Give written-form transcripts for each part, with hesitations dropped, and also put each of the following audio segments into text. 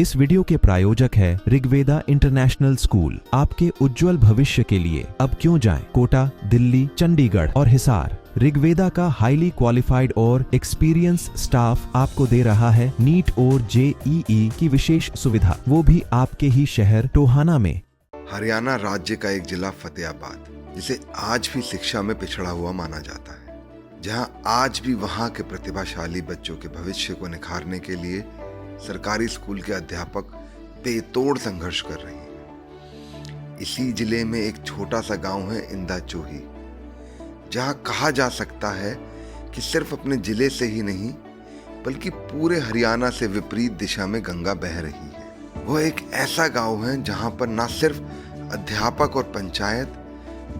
इस वीडियो के प्रायोजक है ऋग्वेदा इंटरनेशनल स्कूल। आपके उज्जवल भविष्य के लिए अब क्यों जाएं कोटा, दिल्ली, चंडीगढ़ और हिसार। ऋग्वेदा का हाईली क्वालिफाइड और एक्सपीरियंस स्टाफ आपको दे रहा है नीट और जेईई की विशेष सुविधा, वो भी आपके ही शहर टोहाना में। हरियाणा राज्य का एक जिला फतेहाबाद, जिसे आज भी शिक्षा में पिछड़ा हुआ माना जाता है, जहां आज भी वहां के प्रतिभाशाली बच्चों के भविष्य को निखारने के लिए सरकारी स्कूल के अध्यापक बेतोड़ संघर्ष कर रहे हैं। इसी जिले में एक छोटा सा गांव है इंदा चोही, जहां कहा जा सकता है कि सिर्फ अपने जिले से ही नहीं बल्कि पूरे हरियाणा से विपरीत दिशा में गंगा बह रही है। वह एक ऐसा गांव है जहां पर न सिर्फ अध्यापक और पंचायत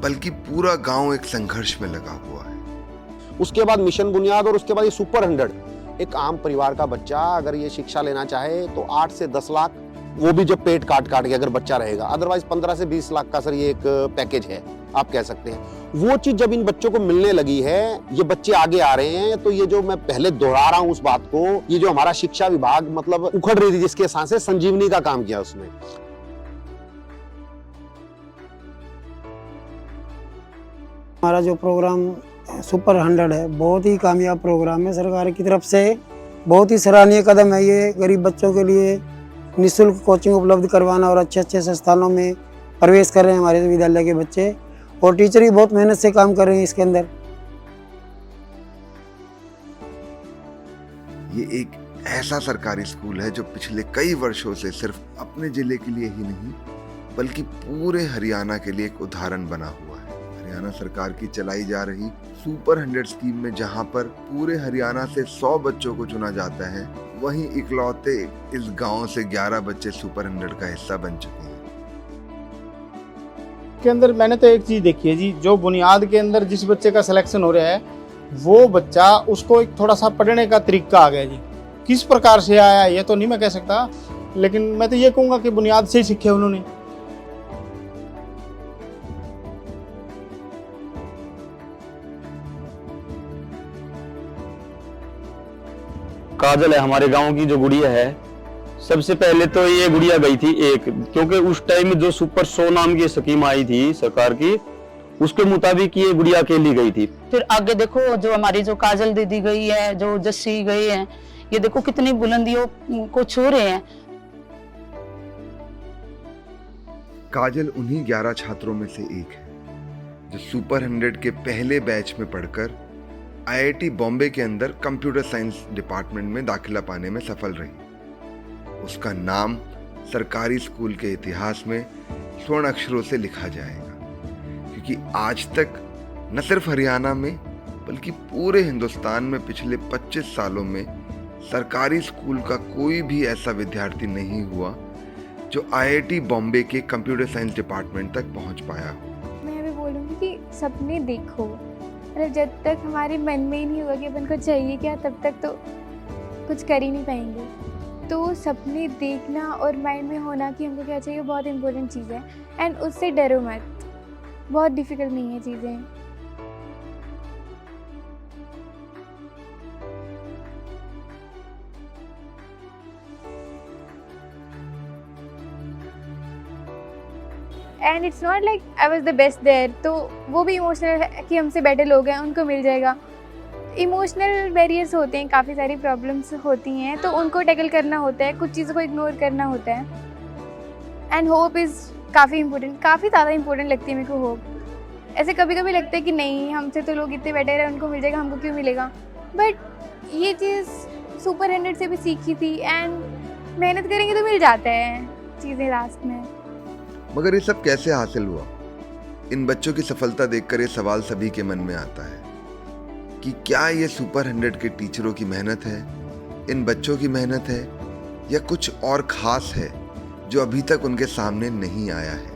बल्कि पूरा गांव एक संघर्ष में लगा हुआ है। उसके बाद मिशन बुनियाद और उसके बाद ये सुपर 100। एक आम परिवार का बच्चा अगर ये शिक्षा लेना चाहे तो 8 से 10 लाख, वो भी जब पेट काट के अगर बच्चा रहेगा, अदरवाइज 15 से 20 लाख का सर ये एक पैकेज है, आप कह सकते हैं। वो चीज जब इन बच्चों को मिलने लगी है, ये बच्चे आगे आ रहे हैं, तो ये जो मैं पहले दोहरा रहा हूं उस बात को, ये जो हमारा शिक्षा विभाग मतलब उखड़ रही थी जिसके सांसें, संजीवनी का काम किया उसने। हमारा जो प्रोग्राम सुपर 100 है, बहुत ही कामयाब प्रोग्राम है। सरकार की तरफ से बहुत ही सराहनीय कदम है ये। गरीब बच्चों के लिए निःशुल्क कोचिंग उपलब्ध करवाना और अच्छे अच्छे संस्थानों में प्रवेश कर रहे हैं हमारे विद्यालय के बच्चे, और टीचर भी बहुत मेहनत से काम कर रहे हैं इसके अंदर। ये एक ऐसा सरकारी स्कूल है जो पिछले कई वर्षों से सिर्फ अपने जिले के लिए ही नहीं बल्कि पूरे हरियाणा के लिए एक उदाहरण बना हुआ है। हरियाणा सरकार की चलाई जा रही सुपर 100 स्कीम में जहां पर पूरे हरियाणा से 100 बच्चों को चुना जाता है, वहीं इकलौते इस गांव से 11 बच्चे सुपर 100 का हिस्सा बन चुके हैं। के अंदर मैंने तो एक चीज देखी है जी, जो बुनियाद के अंदर जिस बच्चे का सिलेक्शन हो रहा है, वो बच्चा उसको एक थोड़ा सा पढ़ने का तरीका आ गया जी। किस प्रकार से आया ये तो नहीं मैं कह सकता, लेकिन मैं तो ये कहूँगा कि बुनियाद से ही सीखे उन्होंने। काजल है हमारे गांव की जो गुड़िया है, सबसे पहले तो ये गुड़िया गई थी एक, क्योंकि उस टाइम जो सुपर 100 नाम की स्कीम आई थी सरकार की, उसके मुताबिक ये गुड़िया अकेली गई थी। फिर आगे देखो जो हमारी जो काजल दीदी गई है, जो जस्सी गई है, ये देखो कितनी बुलंदियों को छू रहे हैं। काजल उन्हीं 11 छात्रों में से एक है जो सुपर 100 के पहले बैच में पढ़कर आईआईटी बॉम्बे के अंदर कंप्यूटर साइंस डिपार्टमेंट में दाखिला पाने में सफल रही। उसका नाम सरकारी स्कूल के इतिहास में स्वर्ण अक्षरों से लिखा जाएगा, क्योंकि आज तक न सिर्फ हरियाणा में बल्कि पूरे हिंदुस्तान में पिछले 25 सालों में सरकारी स्कूल का कोई भी ऐसा विद्यार्थी नहीं हुआ जो आईआईटी बॉम्बे के कंप्यूटर साइंस डिपार्टमेंट तक पहुंच पाया हो। मैं भी बोलूँगी कि सपने देखो, मतलब जब तक हमारे मन में ही नहीं होगा कि अपन को चाहिए क्या, तब तक तो कुछ कर ही नहीं पाएंगे। तो सपने देखना और माइंड में होना कि हमको क्या चाहिए बहुत इम्पोर्टेंट चीज़ है। एंड उससे डरो मत, बहुत डिफ़िकल्ट नहीं है चीज़ें। And it's not like I was the best there, तो वो भी इमोशनल है कि हमसे बेटर लोग हैं, उनको मिल जाएगा। इमोशनल बैरियर्स होते हैं, काफ़ी सारी प्रॉब्लम्स होती हैं, तो उनको टैकल करना होता है, कुछ चीज़ों को इग्नोर करना होता है। एंड होप इज़ काफ़ी इंपॉर्टेंट, काफ़ी ज़्यादा इंपॉर्टेंट लगती है मेरे को होप। ऐसे कभी कभी लगता है कि नहीं, हमसे तो लोग इतने बेटर हैं, उनको मिल जाएगा, हमको क्यों मिलेगा। बट ये चीज़ सुपर 100 से भी सीखी थी, एंड मेहनत करेंगे तो मिल जाता है चीज़ें लास्ट में। मगर ये सब कैसे हासिल हुआ? इन बच्चों की सफलता देखकर ये सवाल सभी के मन में आता है कि क्या ये सुपर 100 के टीचरों की मेहनत है, इन बच्चों की मेहनत है, या कुछ और खास है जो अभी तक उनके सामने नहीं आया है।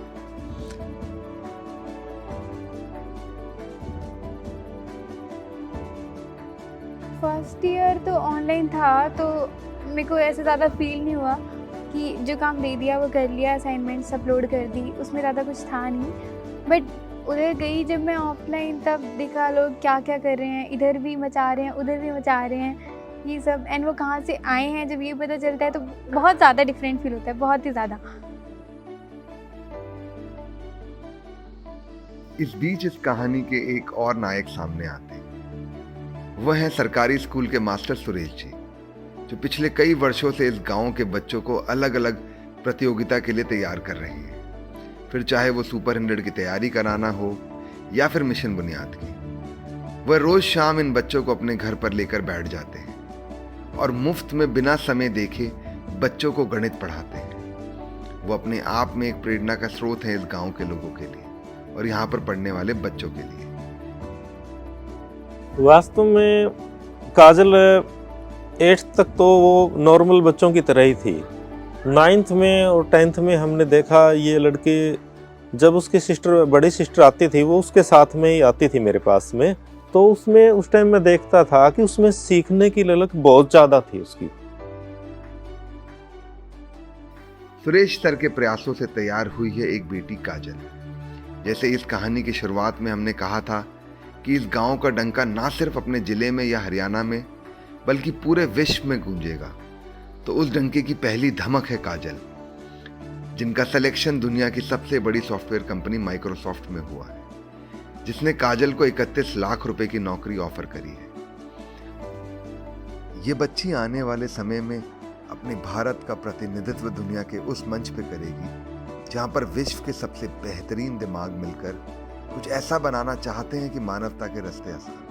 फर्स्ट ईयर तो ऑनलाइन था, तो मेरे को ऐसे ज़्यादा फील नहीं हुआ कि जो काम दे दिया वो कर लिया, असाइनमेंट्स अपलोड कर दी, उसमें ज़्यादा कुछ था नहीं। बट उधर गई जब मैं ऑफलाइन, तब देखा लोग क्या क्या कर रहे हैं, इधर भी मचा रहे हैं, उधर भी मचा रहे हैं, ये सब, एंड वो कहाँ से आए हैं जब ये पता चलता है तो बहुत ज़्यादा डिफरेंट फील होता है, बहुत ही ज़्यादा। इस बीच इस कहानी के एक और नायक सामने आते हैं। वह है सरकारी स्कूल के मास्टर सुरेश जी, जो पिछले कई वर्षों से इस गांव के बच्चों को अलग अलग प्रतियोगिता के लिए तैयार कर रहे हैं। फिर चाहे वो सुपर 100 की तैयारी कराना हो या फिर मिशन बुनियाद की, वह रोज शाम इन बच्चों को अपने घर पर लेकर बैठ जाते हैं और मुफ्त में बिना समय देखे बच्चों को गणित पढ़ाते हैं। वो अपने आप में एक प्रेरणा का स्रोत है इस गांव के लोगों के लिए और यहाँ पर पढ़ने वाले बच्चों के लिए। वास्तव में काजल 8th तक तो वो नॉर्मल बच्चों की तरह ही थी। 9th में और 10th में हमने देखा ये लड़की, जब उसकी सिस्टर, बड़ी सिस्टर आती थी, वो उसके साथ में ही आती थी मेरे पास में, तो उसमें उस टाइम मैं देखता था कि उसमें सीखने की ललक बहुत ज्यादा थी उसकी। सुरेश सर के प्रयासों से तैयार हुई है एक बेटी काजल। जैसे इस कहानी की शुरुआत में हमने कहा था कि इस गांव का डंका ना सिर्फ अपने जिले में या हरियाणा में बल्कि पूरे विश्व में गूंजेगा, तो उस डंके की पहली धमक है काजल, जिनका सिलेक्शन दुनिया की सबसे बड़ी सॉफ्टवेयर कंपनी माइक्रोसॉफ्ट में हुआ है, जिसने काजल को 31 लाख रुपए की नौकरी ऑफर करी है। ये बच्ची आने वाले समय में अपने भारत का प्रतिनिधित्व दुनिया के उस मंच पे करेगी जहां पर विश्व के सबसे बेहतरीन दिमाग मिलकर कुछ ऐसा बनाना चाहते हैं कि मानवता के रास्ते आसान।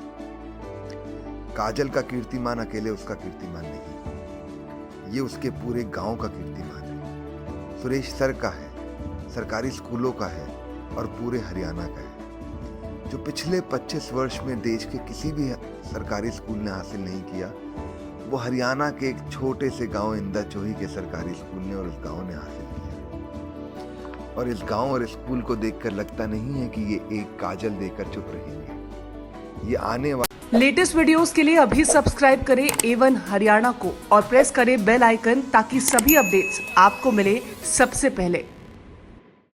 काजल का कीर्तिमान अकेले उसका कीर्तिमान नहीं, ये उसके पूरे गांव का कीर्तिमान है, सुरेश सर का है, सरकारी स्कूलों का है और पूरे हरियाणा का है। जो पिछले 25 वर्ष में देश के किसी भी सरकारी स्कूल ने हासिल नहीं किया, वो हरियाणा के एक छोटे से गांव इंदाचोही के सरकारी स्कूल ने और उस गांव ने हासिल किया। और इस गांव और स्कूल को देखकर लगता नहीं है कि ये एक काजल देकर चुप रहेंगे। ये आने वाले लेटेस्ट वीडियोस के लिए अभी सब्सक्राइब करें A1 हरियाणा को और प्रेस करें बेल आइकन ताकि सभी अपडेट्स आपको मिले सबसे पहले।